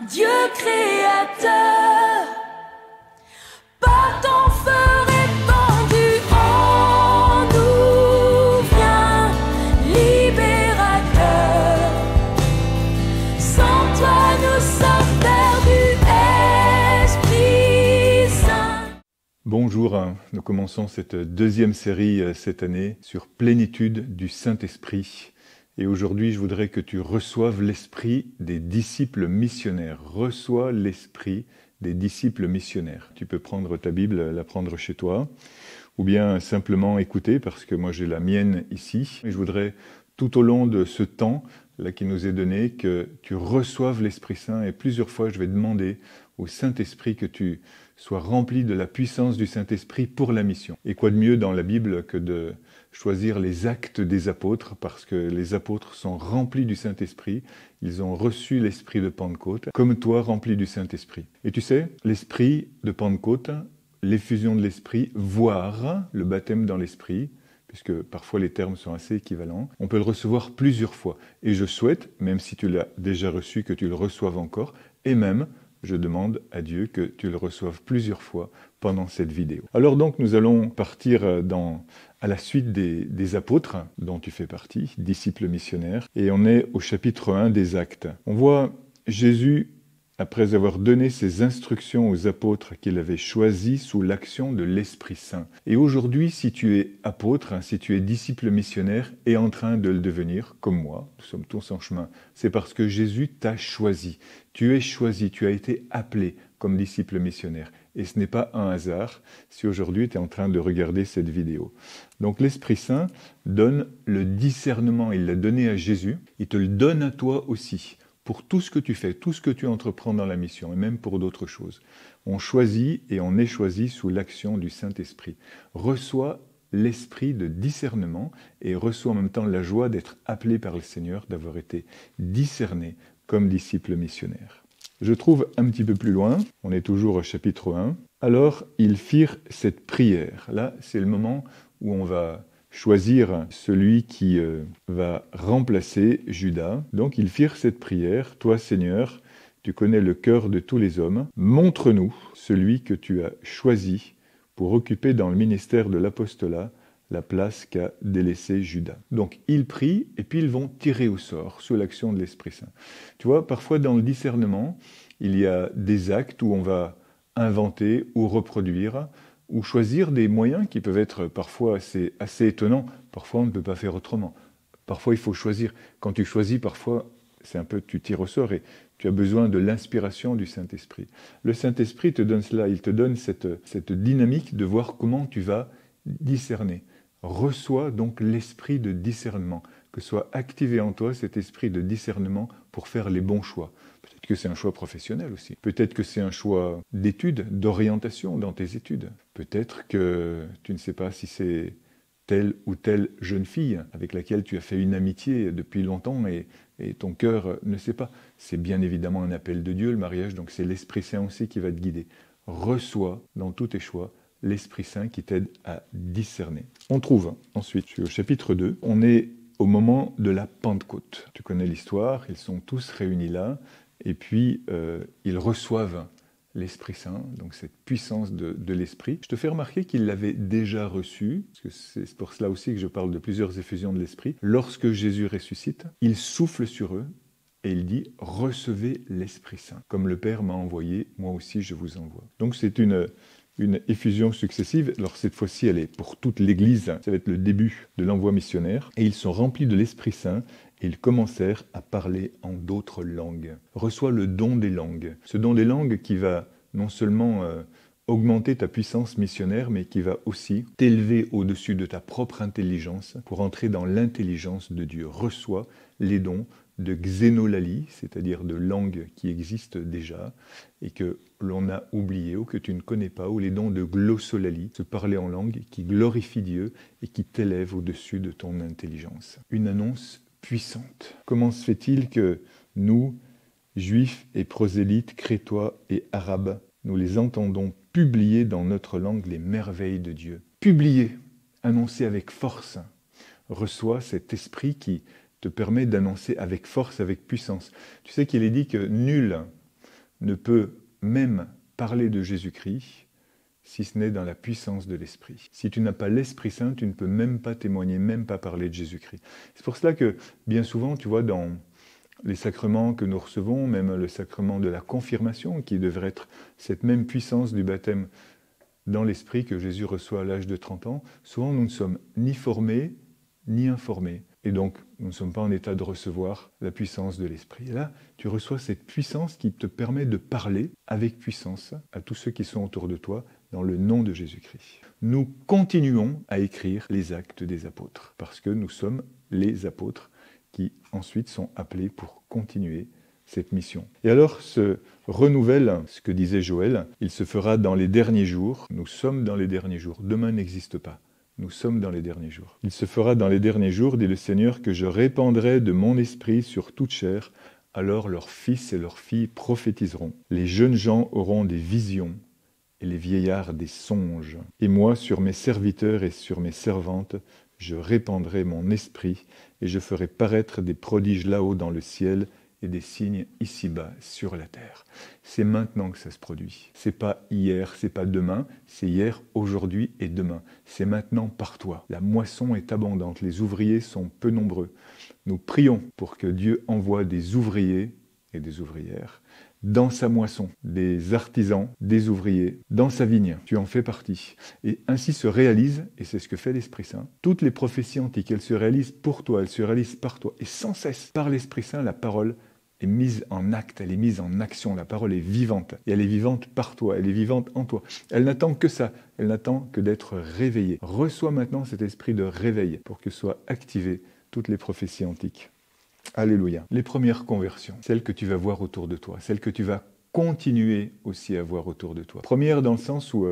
Dieu créateur, par ton feu répandu en nous, viens libérateur. Sans toi nous sommes perdus, Esprit Saint. Bonjour, nous commençons cette deuxième série cette année sur plénitude du Saint-Esprit. Et aujourd'hui, je voudrais que tu reçoives l'esprit des disciples missionnaires. Reçois l'esprit des disciples missionnaires. Tu peux prendre ta Bible, la prendre chez toi, ou bien simplement écouter, parce que moi j'ai la mienne ici. Et je voudrais, tout au long de ce temps là qui nous est donné, que tu reçoives l'Esprit Saint. Et plusieurs fois, je vais demander au Saint-Esprit que tu sois rempli de la puissance du Saint-Esprit pour la mission. Et quoi de mieux dans la Bible que de choisir les actes des apôtres, parce que les apôtres sont remplis du Saint-Esprit, ils ont reçu l'esprit de Pentecôte, comme toi rempli du Saint-Esprit. Et tu sais, l'esprit de Pentecôte, l'effusion de l'esprit, voire le baptême dans l'esprit, puisque parfois les termes sont assez équivalents, on peut le recevoir plusieurs fois. Et je souhaite, même si tu l'as déjà reçu, que tu le reçoives encore, et même, je demande à Dieu que tu le reçoives plusieurs fois pendant cette vidéo. Alors donc, nous allons partir à la suite des apôtres, dont tu fais partie, disciples missionnaires, et on est au chapitre 1 des Actes. On voit Jésus, après avoir donné ses instructions aux apôtres qu'il avait choisis sous l'action de l'Esprit Saint. Et aujourd'hui, si tu es apôtre, si tu es disciple missionnaire et en train de le devenir, comme moi, nous sommes tous en chemin, c'est parce que Jésus t'a choisi. Tu es choisi, tu as été appelé comme disciple missionnaire. Et ce n'est pas un hasard si aujourd'hui tu es en train de regarder cette vidéo. Donc l'Esprit Saint donne le discernement, il l'a donné à Jésus, il te le donne à toi aussi. Pour tout ce que tu fais, tout ce que tu entreprends dans la mission, et même pour d'autres choses. On choisit et on est choisi sous l'action du Saint-Esprit. Reçois l'esprit de discernement et reçois en même temps la joie d'être appelé par le Seigneur, d'avoir été discerné comme disciple missionnaire. Je trouve un petit peu plus loin, on est toujours au chapitre 1. Alors, ils firent cette prière. Là, c'est le moment où on va choisir celui qui va remplacer Judas. Donc ils firent cette prière. Toi, Seigneur, tu connais le cœur de tous les hommes. Montre-nous celui que tu as choisi pour occuper dans le ministère de l'apostolat la place qu'a délaissé Judas. Donc ils prient et puis ils vont tirer au sort sous l'action de l'Esprit Saint. Tu vois, parfois dans le discernement, il y a des actes où on va inventer ou reproduire ou choisir des moyens qui peuvent être parfois assez étonnants. Parfois, on ne peut pas faire autrement. Parfois, il faut choisir. Quand tu choisis, parfois, c'est un peu, tu tires au sort et tu as besoin de l'inspiration du Saint-Esprit. Le Saint-Esprit te donne cela, il te donne cette dynamique de voir comment tu vas discerner. Reçois donc l'esprit de discernement, que soit activé en toi cet esprit de discernement pour faire les bons choix. Peut-être que c'est un choix professionnel aussi. Peut-être que c'est un choix d'études, d'orientation dans tes études. Peut-être que tu ne sais pas si c'est telle ou telle jeune fille avec laquelle tu as fait une amitié depuis longtemps et ton cœur ne sait pas. C'est bien évidemment un appel de Dieu, le mariage, donc c'est l'Esprit Saint aussi qui va te guider. Reçois dans tous tes choix l'Esprit Saint qui t'aide à discerner. On trouve ensuite, au chapitre 2, on est au moment de la Pentecôte. Tu connais l'histoire, ils sont tous réunis là, et puis ils reçoivent l'Esprit Saint, donc cette puissance de l'Esprit. Je te fais remarquer qu'ils l'avaient déjà reçu, parce que c'est pour cela aussi que je parle de plusieurs effusions de l'Esprit. Lorsque Jésus ressuscite, il souffle sur eux et il dit « Recevez l'Esprit Saint. Comme le Père m'a envoyé, moi aussi je vous envoie. » Donc c'est une effusion successive. Alors cette fois-ci, elle est pour toute l'Église. Ça va être le début de l'envoi missionnaire. Et ils sont remplis de l'Esprit Saint et ils commencèrent à parler en d'autres langues. Reçois le don des langues. Ce don des langues qui va non seulement augmenter ta puissance missionnaire, mais qui va aussi t'élever au-dessus de ta propre intelligence pour entrer dans l'intelligence de Dieu. Reçois les dons de xénolalie, c'est-à-dire de langues qui existent déjà et que l'on a oubliées ou que tu ne connais pas, ou les dons de glossolalie, se parler en langue qui glorifie Dieu et qui t'élève au-dessus de ton intelligence. Une annonce puissante. Comment se fait-il que nous, Juifs et prosélytes, Crétois et Arabes, nous les entendons publier dans notre langue les merveilles de Dieu? Publier, annoncer avec force. Reçois cet esprit qui te permet d'annoncer avec force, avec puissance. Tu sais qu'il est dit que nul ne peut même parler de Jésus-Christ si ce n'est dans la puissance de l'Esprit. Si tu n'as pas l'Esprit Saint, tu ne peux même pas témoigner, même pas parler de Jésus-Christ. C'est pour cela que, bien souvent, tu vois, dans les sacrements que nous recevons, même le sacrement de la confirmation, qui devrait être cette même puissance du baptême dans l'Esprit que Jésus reçoit à l'âge de 30 ans, souvent nous ne sommes ni formés, ni informés. Et donc, nous ne sommes pas en état de recevoir la puissance de l'Esprit. Et là, tu reçois cette puissance qui te permet de parler avec puissance à tous ceux qui sont autour de toi, dans le nom de Jésus-Christ. Nous continuons à écrire les actes des apôtres, parce que nous sommes les apôtres qui ensuite sont appelés pour continuer cette mission. Et alors se renouvelle ce que disait Joël, il se fera dans les derniers jours, nous sommes dans les derniers jours, demain n'existe pas. Nous sommes dans les derniers jours. Il se fera dans les derniers jours, dit le Seigneur, que je répandrai de mon esprit sur toute chair, alors leurs fils et leurs filles prophétiseront. Les jeunes gens auront des visions, et les vieillards des songes. Et moi, sur mes serviteurs et sur mes servantes, je répandrai mon esprit, et je ferai paraître des prodiges là-haut dans le ciel, et des signes ici-bas sur la terre. C'est maintenant que ça se produit. C'est pas hier, c'est pas demain, c'est hier, aujourd'hui et demain. C'est maintenant par toi. La moisson est abondante, les ouvriers sont peu nombreux. Nous prions pour que Dieu envoie des ouvriers et des ouvrières dans sa moisson, des artisans, des ouvriers, dans sa vigne. Tu en fais partie. Et ainsi se réalise, et c'est ce que fait l'Esprit Saint, toutes les prophéties antiques, elles se réalisent pour toi, elles se réalisent par toi. Et sans cesse, par l'Esprit Saint, la parole est mise en acte, elle est mise en action. La parole est vivante. Et elle est vivante par toi, elle est vivante en toi. Elle n'attend que ça, elle n'attend que d'être réveillée. Reçois maintenant cet esprit de réveil pour que soient activées toutes les prophéties antiques. Alléluia. Les premières conversions, celles que tu vas voir autour de toi, celles que tu vas continuer aussi à voir autour de toi. Première dans le sens où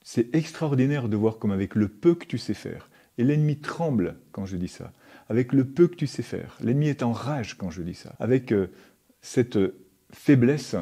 c'est extraordinaire de voir comme avec le peu que tu sais faire, et l'ennemi tremble quand je dis ça, avec le peu que tu sais faire, l'ennemi est en rage quand je dis ça, avec cette faiblesse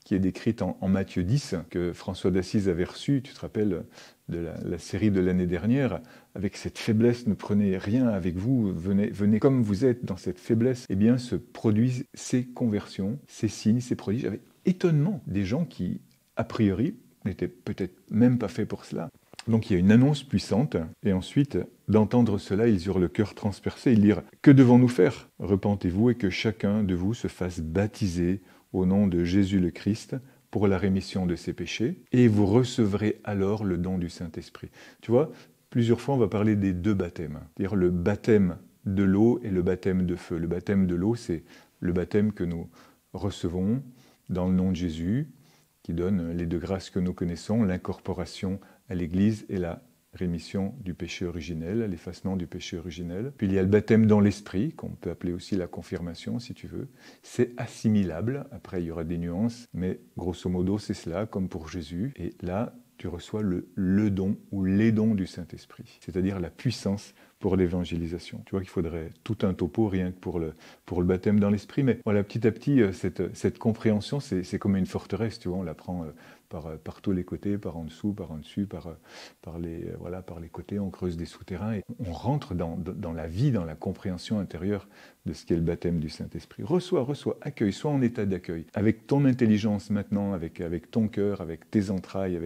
qui est décrite en Matthieu 10, que François d'Assise avait reçue, tu te rappelles de la série de l'année dernière, avec cette faiblesse, ne prenez rien avec vous, venez comme vous êtes dans cette faiblesse, eh bien se produisent ces conversions, ces signes, ces prodiges, avec étonnement des gens qui, a priori, n'étaient peut-être même pas faits pour cela. Donc il y a une annonce puissante, et ensuite, d'entendre cela, ils eurent le cœur transpercé, ils dirent « Que devons-nous faire ? Repentez-vous et que chacun de vous se fasse baptiser au nom de Jésus le Christ, pour la rémission de ses péchés, et vous recevrez alors le don du Saint-Esprit. » Tu vois, plusieurs fois on va parler des deux baptêmes, c'est-à-dire le baptême de l'eau et le baptême de feu. Le baptême de l'eau, c'est le baptême que nous recevons dans le nom de Jésus, qui donne les deux grâces que nous connaissons, l'incorporation à l'Église et la rémission du péché originel, l'effacement du péché originel. Puis il y a le baptême dans l'esprit, qu'on peut appeler aussi la confirmation si tu veux. C'est assimilable, après il y aura des nuances, mais grosso modo c'est cela, comme pour Jésus. Et là, tu reçois le don ou les dons du Saint-Esprit, c'est-à-dire la puissance pour l'évangélisation. Tu vois qu'il faudrait tout un topo rien que pour le baptême dans l'esprit, mais voilà, petit à petit, cette compréhension, c'est comme une forteresse, tu vois, on la prend par tous les côtés, par en dessous, par les côtés, on creuse des souterrains et on rentre dans la vie, dans la compréhension intérieure de ce qu'est le baptême du Saint-Esprit. Reçois, accueille, sois en état d'accueil, avec ton intelligence maintenant, avec ton cœur, avec tes entrailles,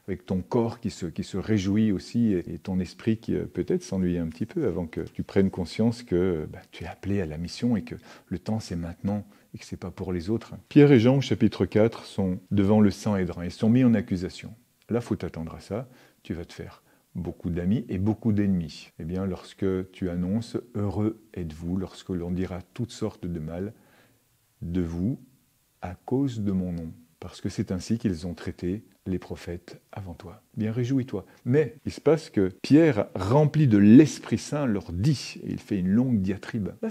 avec ton corps qui se réjouit aussi, et ton esprit qui peut-être s'ennuie un petit peu avant que tu prennes conscience que tu es appelé à la mission et que le temps c'est maintenant et que c'est pas pour les autres. Pierre et Jean, au chapitre 4, sont devant le Sanhédrin. Ils sont mis en accusation. Là, faut t'attendre à ça. Tu vas te faire beaucoup d'amis et beaucoup d'ennemis. Eh bien, lorsque tu annonces « Heureux êtes-vous » lorsque l'on dira toutes sortes de mal de vous à cause de mon nom, parce que c'est ainsi qu'ils ont traité les prophètes avant toi. Bien, réjouis-toi. Mais il se passe que Pierre, rempli de l'Esprit Saint, leur dit, et il fait une longue diatribe. Là,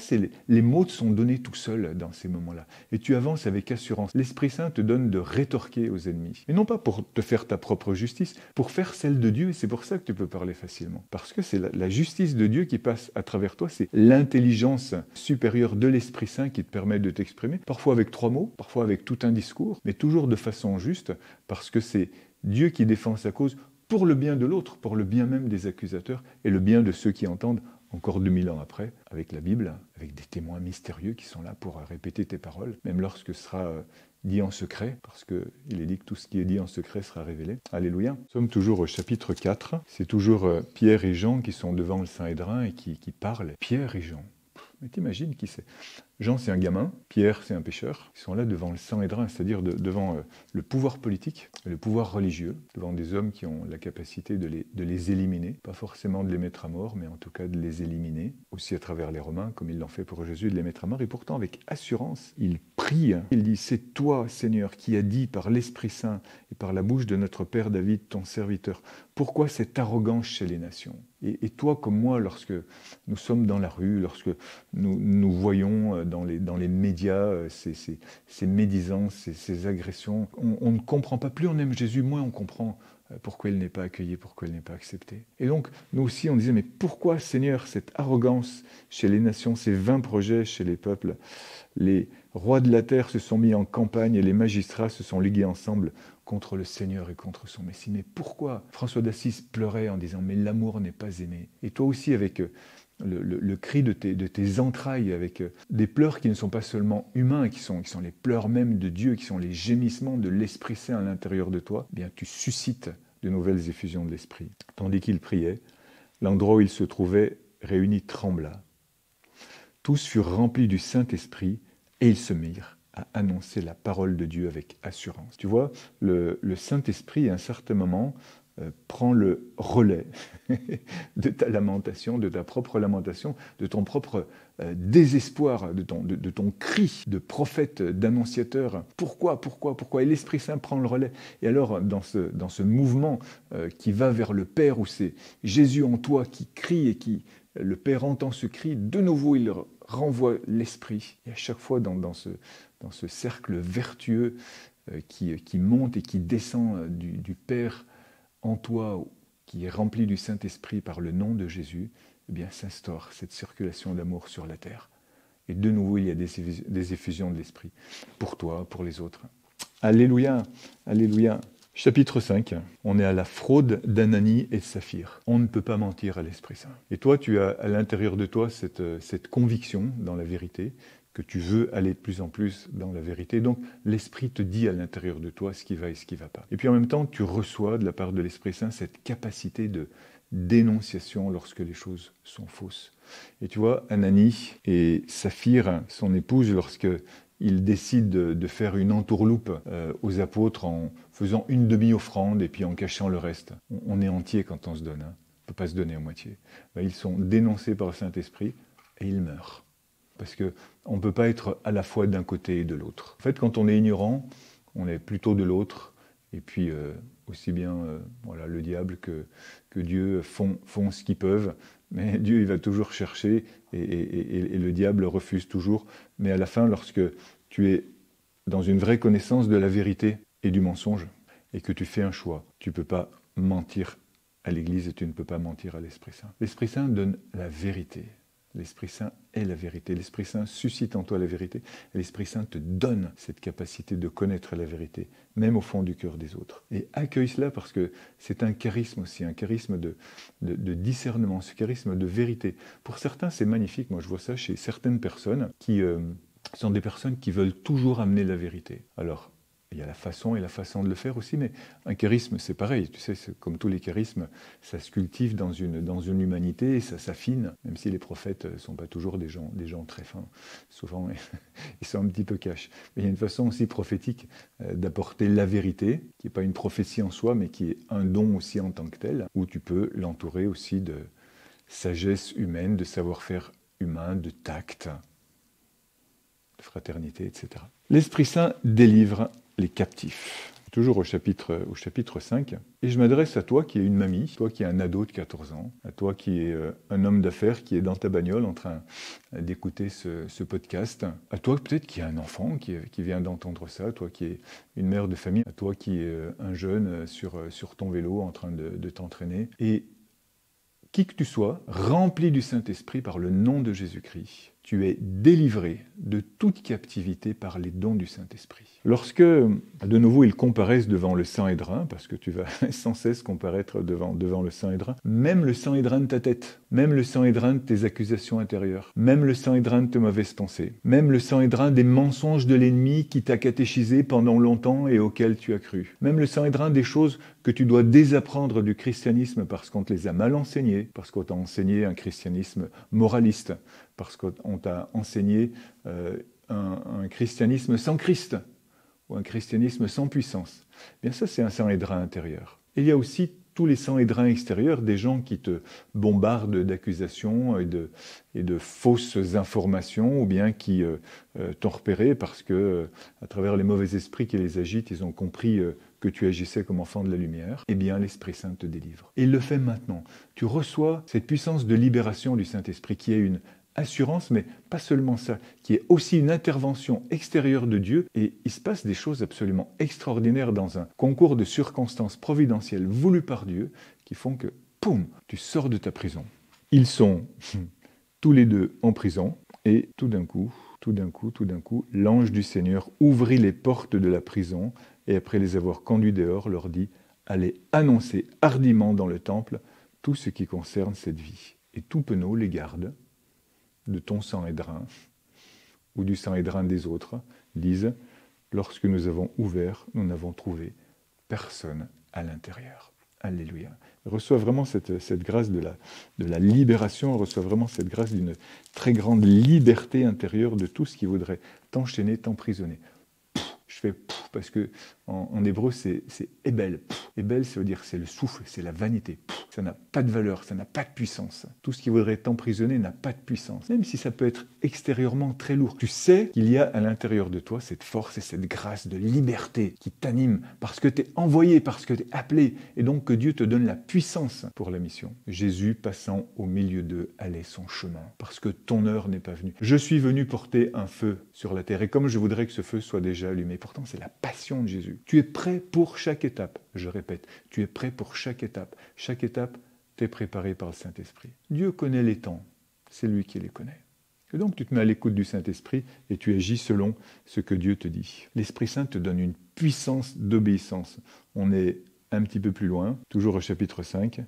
les mots te sont donnés tout seuls dans ces moments-là. Et tu avances avec assurance. L'Esprit Saint te donne de rétorquer aux ennemis. Et non pas pour te faire ta propre justice, pour faire celle de Dieu. Et c'est pour ça que tu peux parler facilement. Parce que c'est la justice de Dieu qui passe à travers toi. C'est l'intelligence supérieure de l'Esprit Saint qui te permet de t'exprimer. Parfois avec 3 mots, parfois avec tout un discours, mais toujours de façon juste, parce que c'est Dieu qui défend sa cause pour le bien de l'autre, pour le bien même des accusateurs et le bien de ceux qui entendent encore 2000 ans après, avec la Bible, avec des témoins mystérieux qui sont là pour répéter tes paroles, même lorsque ce sera dit en secret, parce qu'il est dit que tout ce qui est dit en secret sera révélé. Alléluia. Nous sommes toujours au chapitre 4. C'est toujours Pierre et Jean qui sont devant le Saint-Hédrin et qui parlent. Pierre et Jean. Mais t'imagines qui c'est? Jean, c'est un gamin, Pierre, c'est un pécheur. Ils sont là devant le Saint-Hédrin, c'est-à-dire devant le pouvoir politique, le pouvoir religieux, devant des hommes qui ont la capacité de les éliminer. Pas forcément de les mettre à mort, mais en tout cas de les éliminer. Aussi à travers les Romains, comme ils l'ont fait pour Jésus, de les mettre à mort. Et pourtant, avec assurance, il prie. Il dit, c'est toi, Seigneur, qui as dit par l'Esprit Saint et par la bouche de notre Père David, ton serviteur. Pourquoi cette arrogance chez les nations? Et toi, comme moi, lorsque nous sommes dans la rue, lorsque nous voyons dans les médias ces médisances, ces agressions, on ne comprend pas. Plus on aime Jésus, moins on comprend pourquoi il n'est pas accueilli, pourquoi il n'est pas accepté. Et donc, nous aussi, on disait, mais pourquoi, Seigneur, cette arrogance chez les nations, ces vains projets chez les peuples? Les rois de la terre se sont mis en campagne et les magistrats se sont ligués ensemble contre le Seigneur et contre son Messie. Mais pourquoi? François d'Assise pleurait en disant, mais l'amour n'est pas aimé. Et toi aussi, avec le cri de tes entrailles, avec des pleurs qui ne sont pas seulement humains, qui sont les pleurs même de Dieu, qui sont les gémissements de l'Esprit Saint à l'intérieur de toi, eh bien tu suscites de nouvelles effusions de l'Esprit. Tandis qu'il priait, l'endroit où il se trouvait réuni trembla. Tous furent remplis du Saint-Esprit et ils se mirent à annoncer la parole de Dieu avec assurance. Tu vois, le Saint-Esprit, à un certain moment, prend le relais de ta lamentation, de ta propre lamentation, de ton propre désespoir, de ton cri de prophète, d'annonciateur. Pourquoi? Et l'Esprit Saint prend le relais. Et alors, dans ce mouvement qui va vers le Père, où c'est Jésus en toi qui crie et qui le Père entend ce cri, de nouveau il renvoie l'Esprit. Et à chaque fois, dans ce cercle vertueux qui monte et qui descend du Père en toi, qui est rempli du Saint-Esprit par le nom de Jésus, eh bien s'instaure cette circulation d'amour sur la terre. Et de nouveau, il y a des effusions de l'Esprit, pour toi, pour les autres. Alléluia, alléluia. Chapitre 5, on est à la fraude d'Ananie et de Saphir. On ne peut pas mentir à l'Esprit Saint. Et toi, tu as à l'intérieur de toi cette conviction dans la vérité, que tu veux aller de plus en plus dans la vérité. Donc, l'Esprit te dit à l'intérieur de toi ce qui va et ce qui ne va pas. Et puis en même temps, tu reçois de la part de l'Esprit Saint cette capacité de dénonciation lorsque les choses sont fausses. Et tu vois, Ananie et Saphir, son épouse, lorsque il décide de faire une entourloupe aux apôtres en faisant une demi-offrande et puis en cachant le reste. On est entier quand on se donne, hein. On ne peut pas se donner à moitié. Ils sont dénoncés par le Saint-Esprit et ils meurent. Parce qu'on ne peut pas être à la fois d'un côté et de l'autre. En fait, quand on est ignorant, on est plutôt de l'autre. Et puis, aussi bien le diable que Dieu font ce qu'ils peuvent. Mais Dieu, il va toujours chercher et le diable refuse toujours. Mais à la fin, lorsque tu es dans une vraie connaissance de la vérité et du mensonge, et que tu fais un choix, tu ne peux pas mentir à l'Église et tu ne peux pas mentir à l'Esprit Saint. L'Esprit Saint donne la vérité. L'Esprit Saint est la vérité. L'Esprit Saint suscite en toi la vérité. Et l'Esprit Saint te donne cette capacité de connaître la vérité, même au fond du cœur des autres. Et accueille cela parce que c'est un charisme aussi, un charisme de discernement, ce charisme de vérité. Pour certains, c'est magnifique. Moi, je vois ça chez certaines personnes qui sont des personnes qui veulent toujours amener la vérité. Alors, il y a la façon et la façon de le faire aussi, mais un charisme, c'est pareil. Tu sais, comme tous les charismes, ça se cultive dans une humanité et ça s'affine, même si les prophètes ne sont pas toujours des gens très fins. Souvent, ils sont un petit peu cash. Mais il y a une façon aussi prophétique d'apporter la vérité, qui n'est pas une prophétie en soi, mais qui est un don aussi en tant que tel, où tu peux l'entourer aussi de sagesse humaine, de savoir-faire humain, de tact, de fraternité, etc. L'Esprit Saint délivre les captifs. Toujours au chapitre 5. Et je m'adresse à toi qui es une mamie, toi qui es un ado de 14 ans, à toi qui es un homme d'affaires qui est dans ta bagnole en train d'écouter ce podcast, à toi peut-être qui est un enfant qui vient d'entendre ça, toi qui es une mère de famille, à toi qui es un jeune sur ton vélo en train de t'entraîner. Et qui que tu sois, rempli du Saint-Esprit par le nom de Jésus-Christ, tu es délivré de toute captivité par les dons du Saint-Esprit. Lorsque, de nouveau, ils comparaissent devant le Sanhédrin, parce que tu vas sans cesse comparaître devant le Sanhédrin, même le Sanhédrin de ta tête, même le Sanhédrin de tes accusations intérieures, même le Sanhédrin de tes mauvaises pensées, même le Sanhédrin des mensonges de l'ennemi qui t'a catéchisé pendant longtemps et auxquels tu as cru, même le Sanhédrin des choses que tu dois désapprendre du christianisme parce qu'on te les a mal enseignées, parce qu'on t'a enseigné un christianisme moraliste, parce qu'on t'a enseigné un christianisme sans Christ, ou un christianisme sans puissance. Bien ça, c'est un Sanhédrin intérieur. Et il y a aussi tous les Sanhédrins extérieurs, des gens qui te bombardent d'accusations et de fausses informations, ou bien qui t'ont repéré parce que, à travers les mauvais esprits qui les agitent, ils ont compris que tu agissais comme enfant de la lumière. Eh bien, l'Esprit Saint te délivre. Et il le fait maintenant. Tu reçois cette puissance de libération du Saint-Esprit qui est une assurance, mais pas seulement ça, qui est aussi une intervention extérieure de Dieu, et il se passe des choses absolument extraordinaires dans un concours de circonstances providentielles voulues par Dieu, qui font que, poum, tu sors de ta prison. Ils sont tous les deux en prison, et tout d'un coup, l'ange du Seigneur ouvrit les portes de la prison, et après les avoir conduits dehors, leur dit « Allez annoncer hardiment dans le temple tout ce qui concerne cette vie. » Et tout penaud les garde de ton Sanhédrin ou du Sanhédrin des autres, disent « Lorsque nous avons ouvert, nous n'avons trouvé personne à l'intérieur. » Alléluia. Reçoit vraiment cette grâce de la libération, reçoit vraiment cette grâce d'une très grande liberté intérieure de tout ce qui voudrait t'enchaîner, t'emprisonner. Je fais parce que en hébreu c'est Ebel. Ebel, ça veut dire c'est le souffle, c'est la vanité. Ça n'a pas de valeur, ça n'a pas de puissance. Tout ce qui voudrait t'emprisonner n'a pas de puissance. Même si ça peut être extérieurement très lourd. Tu sais qu'il y a à l'intérieur de toi cette force et cette grâce de liberté qui t'anime parce que tu es envoyé, parce que tu es appelé. Et donc que Dieu te donne la puissance pour la mission. Jésus, passant au milieu d'eux, allait son chemin parce que ton heure n'est pas venue. Je suis venu porter un feu sur la terre et comme je voudrais que ce feu soit déjà allumé. Pourtant, c'est la passion de Jésus. Tu es prêt pour chaque étape. Je répète, tu es prêt pour chaque étape. Chaque étape t'est préparée par le Saint-Esprit. Dieu connaît les temps. C'est lui qui les connaît. Et donc, tu te mets à l'écoute du Saint-Esprit et tu agis selon ce que Dieu te dit. L'Esprit Saint te donne une puissance d'obéissance. On est un petit peu plus loin, toujours au chapitre 5,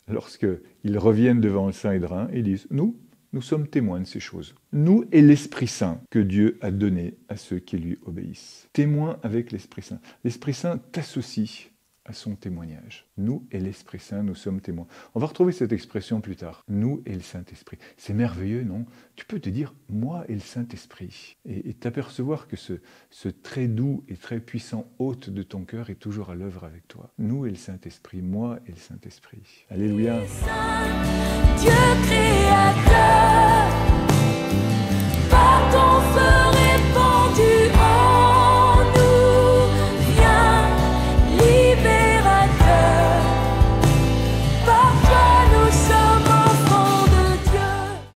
lorsqu'ils reviennent devant le Sanhédrin et disent « Nous sommes témoins de ces choses. Nous et l'Esprit Saint que Dieu a donné à ceux qui lui obéissent. » Témoins avec l'Esprit Saint. L'Esprit Saint t'associe à son témoignage. Nous et l'Esprit Saint, nous sommes témoins. On va retrouver cette expression plus tard. Nous et le Saint-Esprit. C'est merveilleux, non? Tu peux te dire, moi et le Saint-Esprit. Et t'apercevoir que ce très doux et très puissant hôte de ton cœur est toujours à l'œuvre avec toi. Nous et le Saint-Esprit, moi et le Saint-Esprit. Alléluia. Dieu créateur.